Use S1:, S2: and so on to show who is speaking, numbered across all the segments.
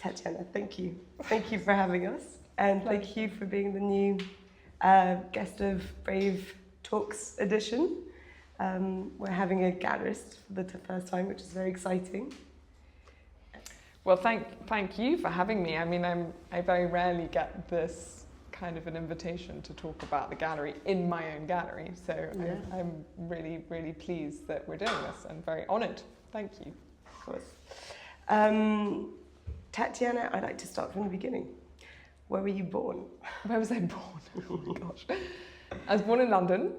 S1: Tatiana, thank you. Thank you for having us. And thank you for being the new guest of Brave Talks edition. We're having a gallerist for the first time, which is very exciting.
S2: Well, thank you for having me. I mean, I very rarely get this kind of an invitation to talk about the gallery in my own gallery. So yeah. I'm really, really pleased that we're doing this and very honoured. Thank you.
S1: Of course. Tatiana, I'd like to start from the beginning. Where were you born?
S2: Where was I born? Oh my gosh. I was born in London.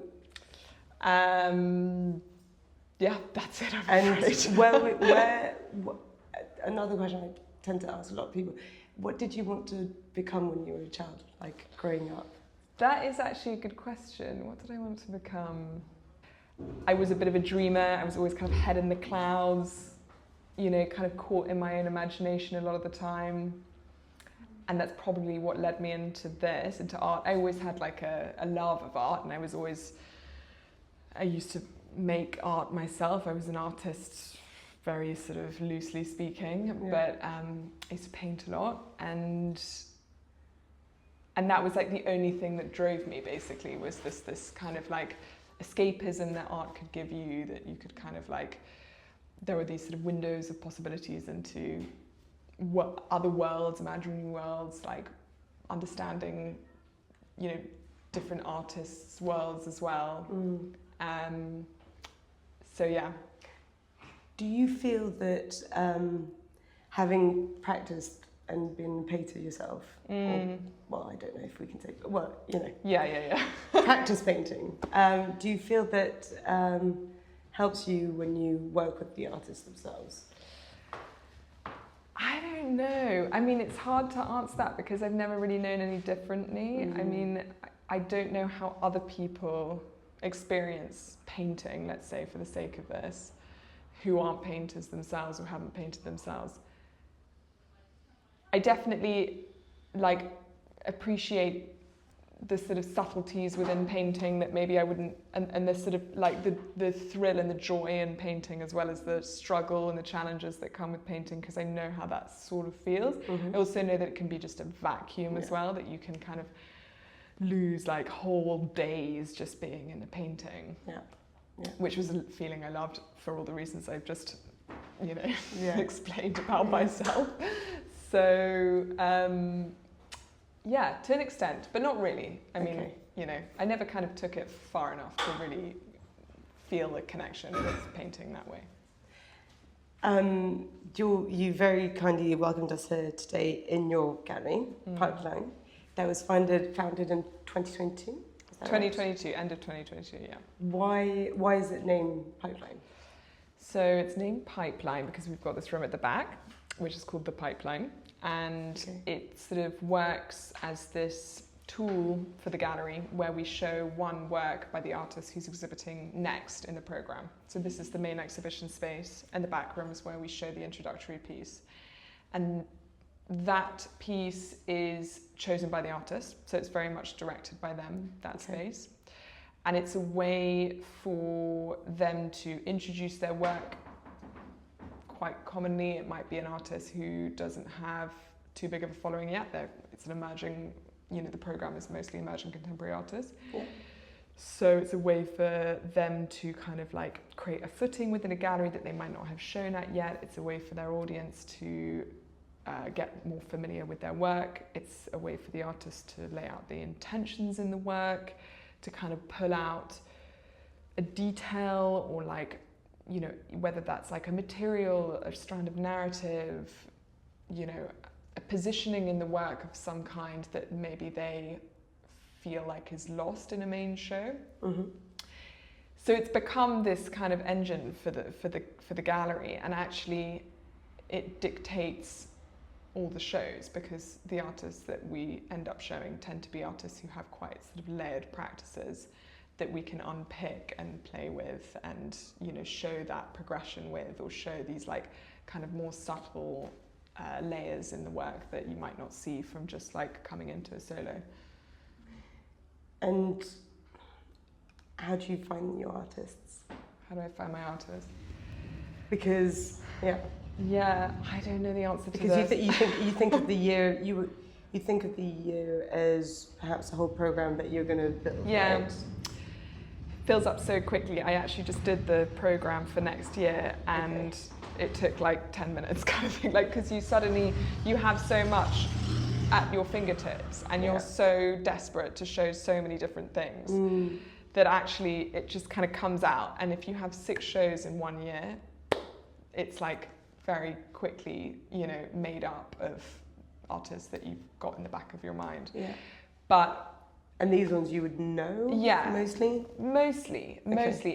S2: Yeah, that's it. I'm afraid.
S1: Another question I tend to ask a lot of people, what did you want to become when you were a child, like growing up?
S2: That is actually a good question. What did I want to become? I was a bit of a dreamer. I was always kind of head in the clouds, you know, kind of caught in my own imagination a lot of the time. And that's probably what led me into art. I always had like a love of art, and I used to make art myself. I was an artist, very sort of loosely speaking, but I used to paint a lot, and that was like the only thing that drove me, basically, was this kind of like escapism that art could give you, that you could kind of like, there were these sort of windows of possibilities into what other worlds, imaginary worlds, like understanding, you know, different artists' worlds as well. So yeah.
S1: Do you feel that having practiced and been a painter yourself, or, well, I don't know if we can say, well, you know.
S2: Yeah.
S1: Practice painting. Do you feel that helps you when you work with the artists themselves?
S2: I don't know. I mean, it's hard to answer that because I've never really known any differently. I mean, I don't know how other people experience painting, let's say, for the sake of this, who aren't painters themselves or haven't painted themselves. I definitely like appreciate the sort of subtleties within painting that maybe I wouldn't, and the sort of like the thrill and the joy in painting, as well as the struggle and the challenges that come with painting, because I know how that sort of feels. I also know that it can be just a vacuum as well, that you can kind of lose like whole days just being in a painting. Which was a feeling I loved for all the reasons I've just, you know, explained about myself. So, yeah, to an extent, but not really. I mean, you know, I never kind of took it far enough to really feel the connection with painting that way.
S1: You very kindly welcomed us here today in your gallery, Pipeline, that was founded in 2022.
S2: 2022, end of 2022, yeah.
S1: Why is it named Pipeline?
S2: So it's named Pipeline because we've got this room at the back, which is called the Pipeline, and it sort of works as this tool for the gallery where we show one work by the artist who's exhibiting next in the program. So this is the main exhibition space, and the back room is where we show the introductory piece. And that piece is chosen by the artist, so it's very much directed by them, that space. And it's a way for them to introduce their work. Quite commonly, it might be an artist who doesn't have too big of a following yet. It's an emerging, you know, the program is mostly emerging contemporary artists. So it's a way for them to kind of like create a footing within a gallery that they might not have shown at yet. It's a way for their audience to get more familiar with their work. It's a way for the artist to lay out the intentions in the work, to kind of pull out a detail, or like, you know, whether that's like a material, a strand of narrative, you know, a positioning in the work of some kind that maybe they feel like is lost in a main show. So it's become this kind of engine for the gallery, and actually it dictates all the shows, because the artists that we end up showing tend to be artists who have quite sort of layered practices that we can unpick and play with, and, you know, show that progression with, or show these like kind of more subtle layers in the work that you might not see from just like coming into a solo.
S1: And how do you find your artists?
S2: How do I find my artists?
S1: Because,
S2: Yeah, I don't know the answer to
S1: Because
S2: this.
S1: you think of the year you think of the year as perhaps a whole program that you're going to build.
S2: Yeah.
S1: Right?
S2: Fills up so quickly. I actually just did the program for next year, and it took like 10 minutes kind of thing, like, because you have so much at your fingertips, and you're so desperate to show so many different things that actually it just kind of comes out. And if you have 6 shows in 1 year, it's like very quickly, you know, made up of artists that you've got in the back of your mind.
S1: Yeah.
S2: And
S1: these ones you would know?
S2: Yeah.
S1: Mostly.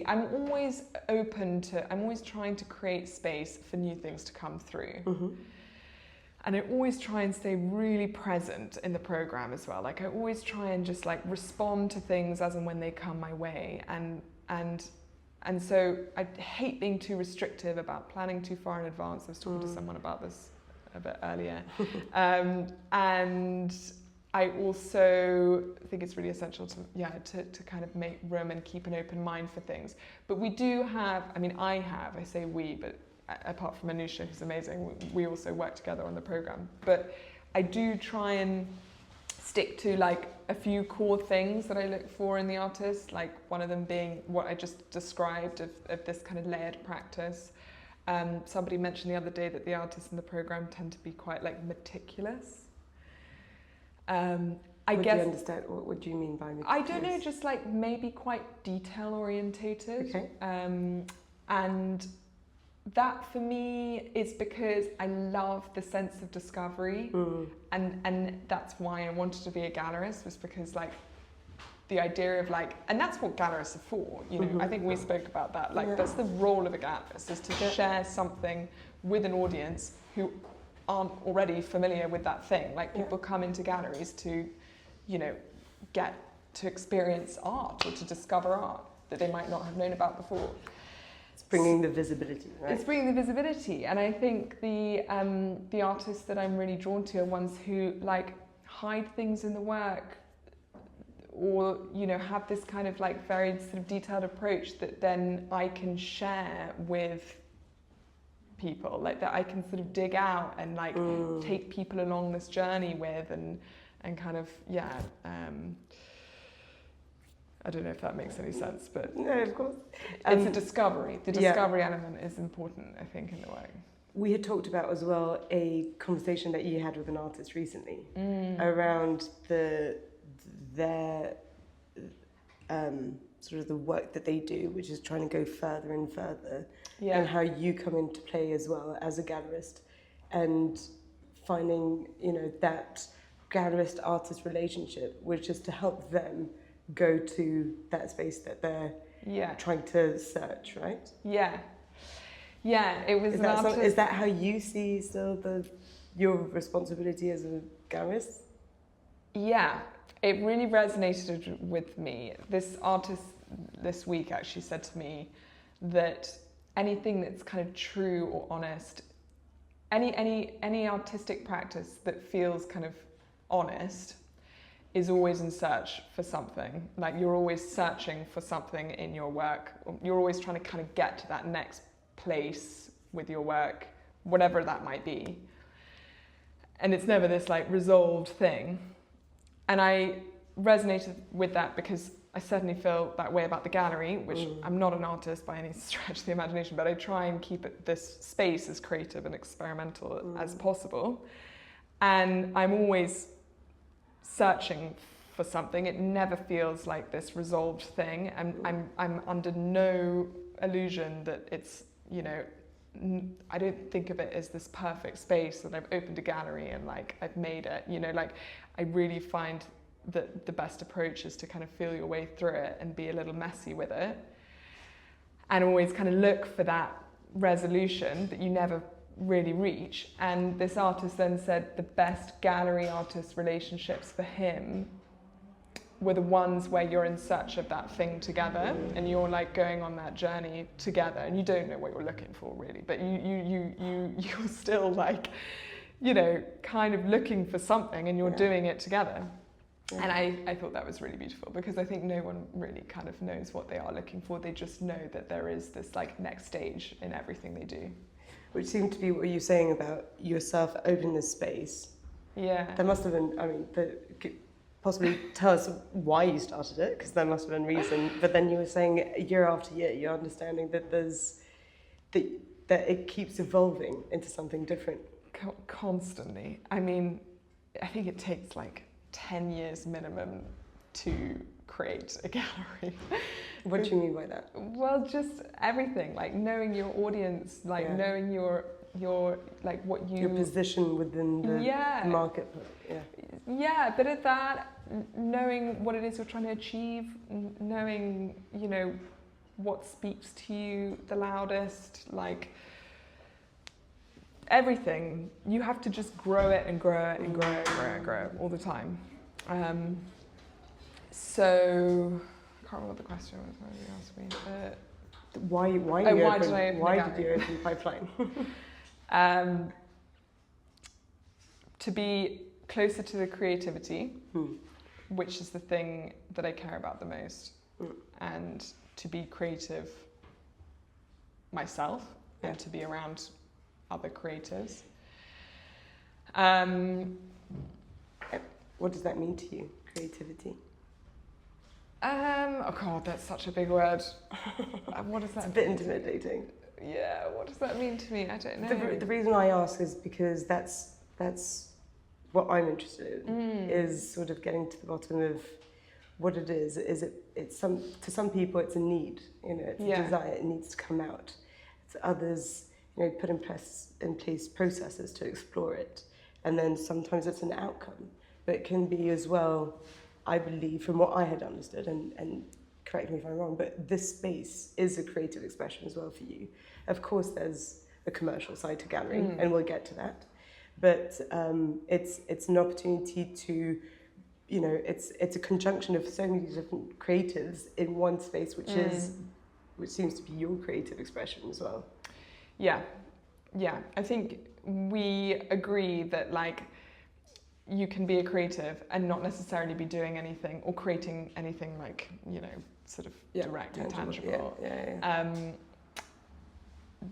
S2: I'm always trying to create space for new things to come through.
S1: Mm-hmm.
S2: And I always try and stay really present in the program as well. Like, I always try and just like respond to things as and when they come my way. And so I hate being too restrictive about planning too far in advance. I was talking to someone about this a bit earlier. And I also think it's really essential to kind of make room and keep an open mind for things. But we do have, I say we, but apart from Anusha, who's amazing, we also work together on the program. But I do try and stick to like a few core things that I look for in the artist, like one of them being what I just described of this kind of layered practice. Somebody mentioned the other day that the artists in the program tend to be quite like meticulous. What do you mean by meticulous? I don't know, just like maybe quite detail orientated.
S1: Okay.
S2: And that for me is because I love the sense of discovery, and that's why I wanted to be a gallerist, was because like the idea of like, and that's what gallerists are for, you know. I think we spoke about that, like that's the role of a gallerist, is to share something with an audience who aren't already familiar with that thing. Like, people come into galleries to, you know, get to experience art or to discover art that they might not have known about before.
S1: It's bringing the visibility, right?
S2: It's bringing the visibility, and I think the artists that I'm really drawn to are ones who like hide things in the work, or, you know, have this kind of like very sort of detailed approach that then I can share with people, like that I can sort of dig out and like take people along this journey with, and kind of I don't know if that makes any sense, but
S1: no, of course.
S2: It's a discovery. The discovery element is important, I think, in the work.
S1: We had talked about as well a conversation that you had with an artist recently around their sort of the work that they do, which is trying to go further and further, and how you come into play as well as a gallerist, and finding, you know, that gallerist-artist relationship, which is to help them go to that space that they're trying to search, right?
S2: It was
S1: is that how you see still your responsibility as a gallerist?
S2: Yeah, it really resonated with me. This artist this week actually said to me that anything that's kind of true or honest, any artistic practice that feels kind of honest is always in search for something. Like, you're always searching for something in your work. You're always trying to kind of get to that next place with your work, whatever that might be. And it's never this like resolved thing. And I resonated with that because I certainly feel that way about the gallery, which I'm not an artist by any stretch of the imagination, but I try and keep this space as creative and experimental as possible. And I'm always searching for something. It never feels like this resolved thing. I'm under no illusion that it's, you know, I don't think of it as this perfect space that I've opened a gallery and like I've made it, you know. Like, I really find that the best approach is to kind of feel your way through it and be a little messy with it, and always kind of look for that resolution that you never really reach. And this artist then said the best gallery artist relationships for him were the ones where you're in search of that thing together, and you're like going on that journey together, and you don't know what you're looking for really, but you're still like, you know, kind of looking for something, and you're doing it together. And I thought that was really beautiful, because I think no one really kind of knows what they are looking for. They just know that there is this like next stage in everything they do.
S1: which seemed to be what you're saying about yourself opening this space.
S2: Yeah.
S1: There must have been, possibly tell us why you started it, because there must have been reason. But then you were saying year after year, you're understanding that that it keeps evolving into something different.
S2: Constantly. I mean, I think it takes like 10 years minimum to create a gallery.
S1: What do you mean by that?
S2: Well, just everything, like knowing your audience, like knowing your like what you...
S1: Your position within the market.
S2: Yeah, a bit of that, knowing what it is you're trying to achieve, knowing, you know, what speaks to you the loudest, like everything. You have to just grow it and grow it and grow it and grow it and grow it all the time. So, I can't remember what the question was, what did you ask me?
S1: Why did you open Pipeline?
S2: To be closer to the creativity, which is the thing that I care about the most, and to be creative myself and to be around other creatives.
S1: What does that mean to you, creativity?
S2: Oh God, that's such a big word. What does that
S1: It's a bit intimidating.
S2: Yeah, what does that mean to me? I don't know.
S1: The reason I ask is because that's what I'm interested in, is sort of getting to the bottom of what it is. To some people it's a need, you know, it's a desire, it needs to come out. To others, you know, put in place processes to explore it. And then sometimes it's an outcome. But it can be as well, I believe, from what I had understood, and correct me if I'm wrong, but this space is a creative expression as well for you. Of course, there's a commercial side to gallery, and we'll get to that. But it's an opportunity to, you know, it's a conjunction of so many different creatives in one space, which seems to be your creative expression as well.
S2: Yeah. I think we agree that like you can be a creative and not necessarily be doing anything or creating anything like, you know, sort of direct and tangible.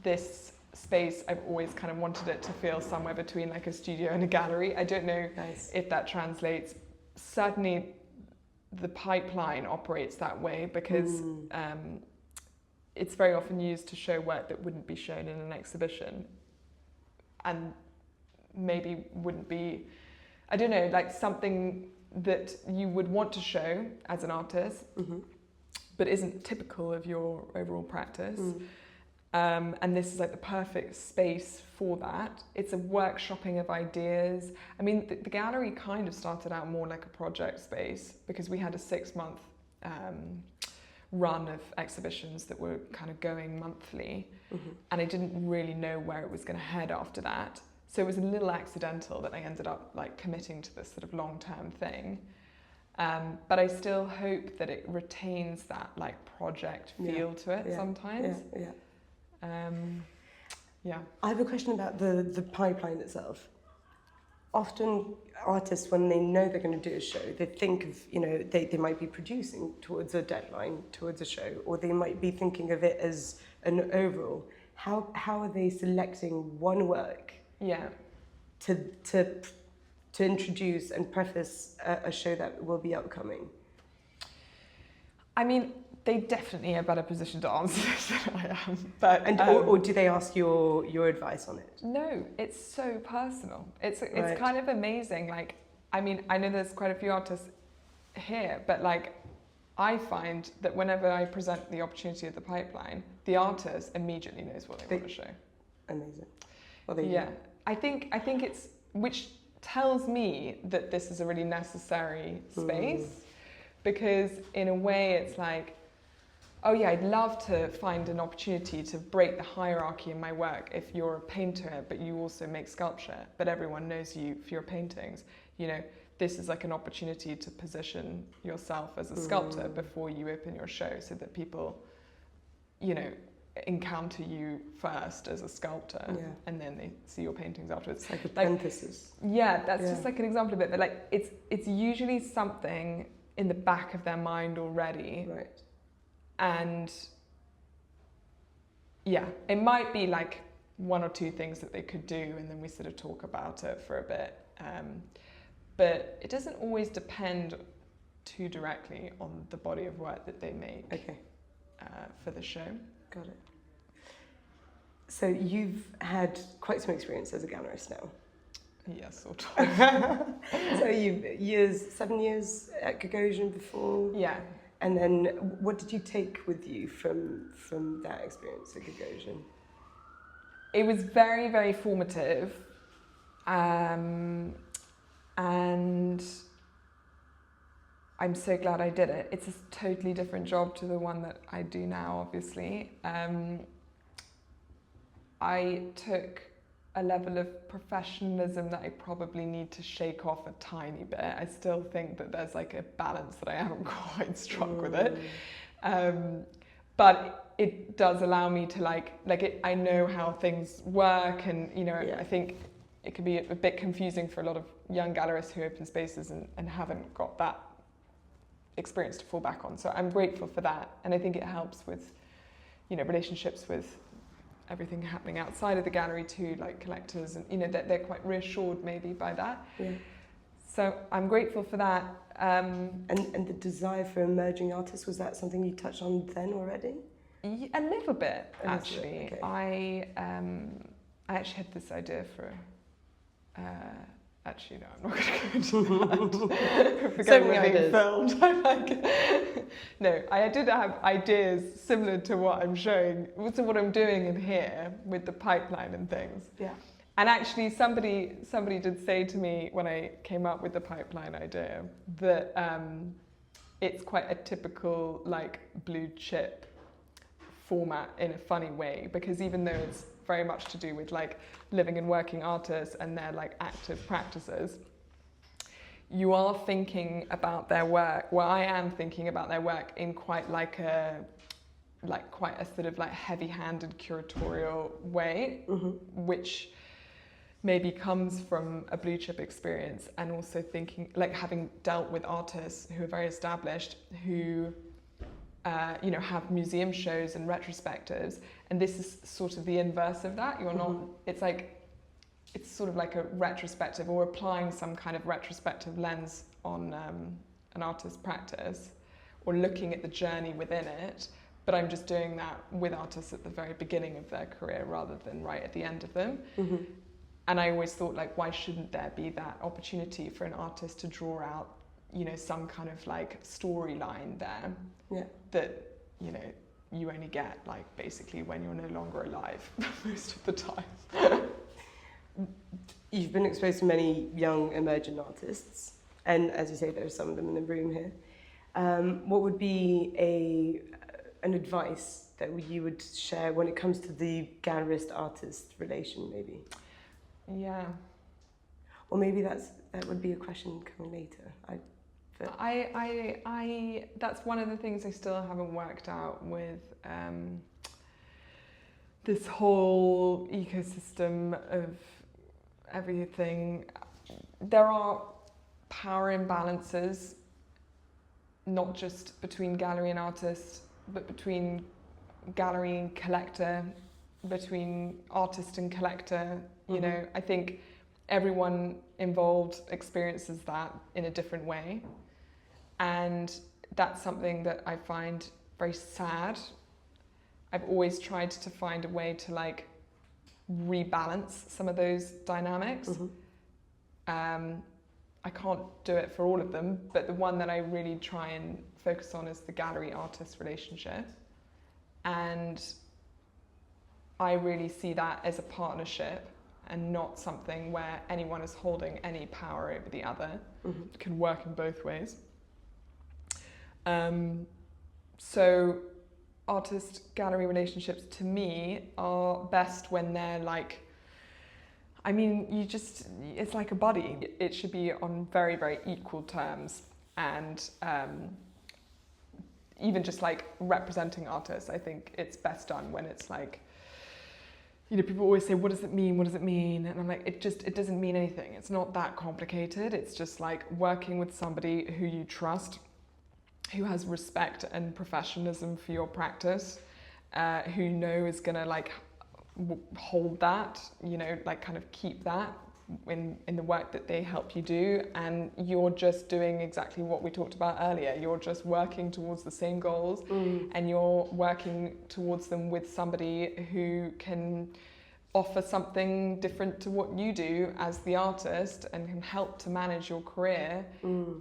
S2: This space, I've always kind of wanted it to feel somewhere between like a studio and a gallery. I don't know if that translates. Certainly the Pipeline operates that way because it's very often used to show work that wouldn't be shown in an exhibition and maybe wouldn't be, I don't know, like something that you would want to show as an artist, but isn't typical of your overall practice. And this is like the perfect space for that. It's a workshopping of ideas. I mean, the gallery kind of started out more like a project space because we had a 6-month run of exhibitions that were kind of going monthly, and I didn't really know where it was going to head after that. So it was a little accidental that I ended up like committing to this sort of long-term thing. But I still hope that it retains that like project feel to it sometimes. I
S1: have a question about the Pipeline itself. Often artists, when they know they're going to do a show, they think of, you know, they might be producing towards a deadline, towards a show, or they might be thinking of it as an overall. How are they selecting one work to introduce and preface a show that will be upcoming?
S2: I mean, they definitely are better positioned to answer this than I am. But
S1: or do they ask your advice on it?
S2: No, it's so personal. It's kind of amazing. Like, I mean, I know there's quite a few artists here, but like, I find that whenever I present the opportunity of the Pipeline, the artist immediately knows what they want to show.
S1: Amazing. Well,
S2: I think it's, which tells me that this is a really necessary space, because in a way it's like, oh yeah, I'd love to find an opportunity to break the hierarchy in my work if you're a painter, but you also make sculpture, but everyone knows you for your paintings. You know, this is like an opportunity to position yourself as a sculptor before you open your show so that people, you know, encounter you first as a sculptor and then they see your paintings afterwards.
S1: It's like a parenthesis.
S2: That's just like an example of it, but like it's usually something in the back of their mind already. Right. And it might be like one or two things that they could do, and then we sort of talk about it for a bit. But it doesn't always depend too directly on the body of work that they make.
S1: Okay.
S2: For the show. Got it.
S1: So you've had quite some experience as a gallerist now.
S2: Yes, sort of.
S1: So you've 7 years at Gagosian before.
S2: Yeah.
S1: And then what did you take with you from that experience at Gagosian?
S2: It was very, very formative. And I'm so glad I did it. It's a totally different job to the one that I do now, obviously. I took a level of professionalism that I probably need to shake off a tiny bit. I still think that there's like a balance that I haven't quite struck with it. But it does allow me to I know how things work, and I think it can be a bit confusing for a lot of young gallerists who open spaces and haven't got that experience to fall back on. So I'm grateful for that, and I think it helps with relationships with everything happening outside of the gallery too, like collectors, and they're quite reassured maybe by that. Yeah. So I'm grateful for that.
S1: And the desire for emerging artists, was that something you touched on then already?
S2: A little bit, actually.
S1: Okay.
S2: I actually had this idea for. Actually, no, I'm not going to go into that. Forgetting we're being filmed. No, I did have ideas similar to what I'm showing, to what I'm doing in here with the pipeline and things. Yeah. And actually, somebody did say to me when I came up with the pipeline idea that it's quite a typical blue chip format in a funny way, because even though it's very much to do with living and working artists and their active practices, you are thinking about their work. Well, I am thinking about their work in quite quite a sort of heavy-handed curatorial way, which maybe comes from a blue chip experience, and also thinking having dealt with artists who are very established, who have museum shows and retrospectives, and this is sort of the inverse of that. You're not. It's sort of like a retrospective, or applying some kind of retrospective lens on an artist's practice, or looking at the journey within it. But I'm just doing that with artists at the very beginning of their career rather than right at the end of them. And I always thought, why shouldn't there be that opportunity for an artist to draw out, some kind of storyline there that, you only get basically when you're no longer alive most of the time.
S1: You've been exposed to many young emerging artists, and as you say, there are some of them in the room here. What would be an advice that you would share when it comes to the gallerist-artist relation, maybe?
S2: Yeah.
S1: Or maybe that would be a question coming later.
S2: I that's one of the things I still haven't worked out with this whole ecosystem of everything. There are power imbalances, not just between gallery and artist, but between gallery and collector, between artist and collector. I think everyone involved experiences that in a different way. And that's something that I find very sad. I've always tried to find a way to rebalance some of those dynamics. I can't do it for all of them, but the one that I really try and focus on is the gallery-artist relationship. And I really see that as a partnership and not something where anyone is holding any power over the other. It can work in both ways. So artist-gallery relationships to me are best when they're it's like a buddy. It should be on very, very equal terms. And even just representing artists, I think it's best done when it's people always say, what does it mean? What does it mean? And I'm it doesn't mean anything. It's not that complicated. It's just working with somebody who you trust, who has respect and professionalism for your practice, who is going to hold that, you know, like kind of keep that in the work that they help you do, and you're just doing exactly what we talked about earlier. You're just working towards the same goals, and you're working towards them with somebody who can offer something different to what you do as the artist and can help to manage your career,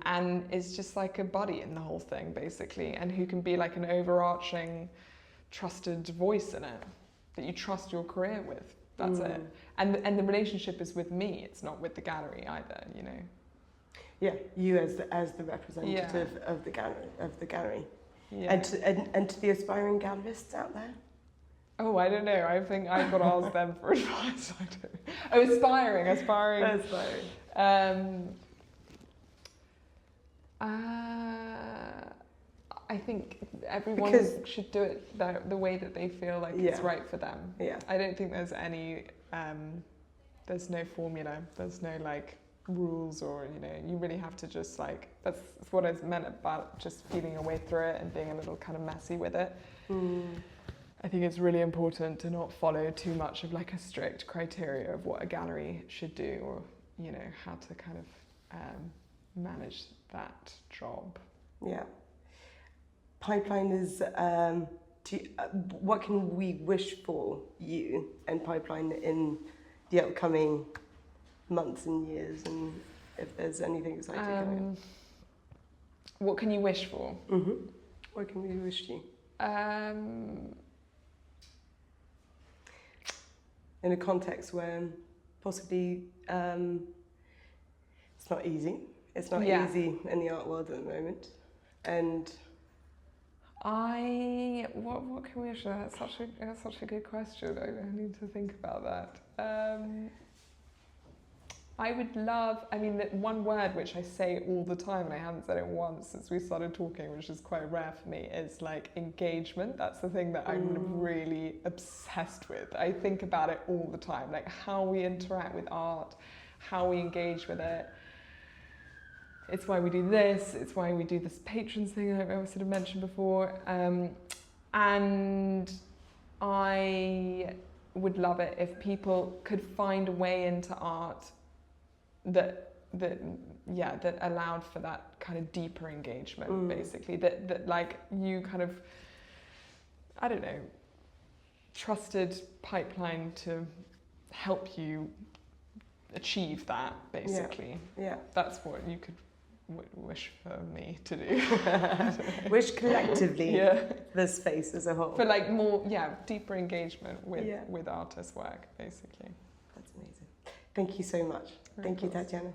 S2: and is just like a buddy in the whole thing basically, and who can be like an overarching trusted voice in it that you trust your career with. That's it. And the relationship is with me, it's not with the gallery either, you know.
S1: Yeah, you as the representative of the gallery.
S2: Yeah.
S1: And to the aspiring gallerists out there?
S2: Oh, I don't know. I think I've got to ask them for advice. I don't know. Oh, aspiring. I think everyone should do it the way that they feel like it's right for them.
S1: Yeah.
S2: I don't think there's any, there's no formula, there's no like rules, or, you know, you really have to just like, that's what I meant about just feeling your way through it and being a little kind of messy with it. I think it's really important to not follow too much of like a strict criteria of what a gallery should do, or, you know, how to kind of manage that job.
S1: Yeah. Pipeline is, what can we wish for you and Pipeline in the upcoming months and years, and if there's anything exciting coming up?
S2: What can you wish for?
S1: What can we wish you? In a context where possibly it's not easy. It's not easy in the art world at the moment, and
S2: what can we wish? That's such a good question. I need to think about that. I would love, I mean, that one word which I say all the time, and I haven't said it once since we started talking, which is quite rare for me, is like engagement. That's the thing that I'm really obsessed with. I think about it all the time, like how we interact with art, how we engage with it. It's why we do this, it's why we do this patrons thing I sort of mentioned before. And I would love it if people could find a way into art that allowed for that kind of deeper engagement, basically. That like you kind of, I don't know, trusted Pipeline to help you achieve that, basically.
S1: Yeah.
S2: That's what you could wish for me to do.
S1: Wish collectively the space as a whole.
S2: For like more, deeper engagement with artists' work, basically.
S1: That's amazing. Thank you so much. Thank you, Tatiana.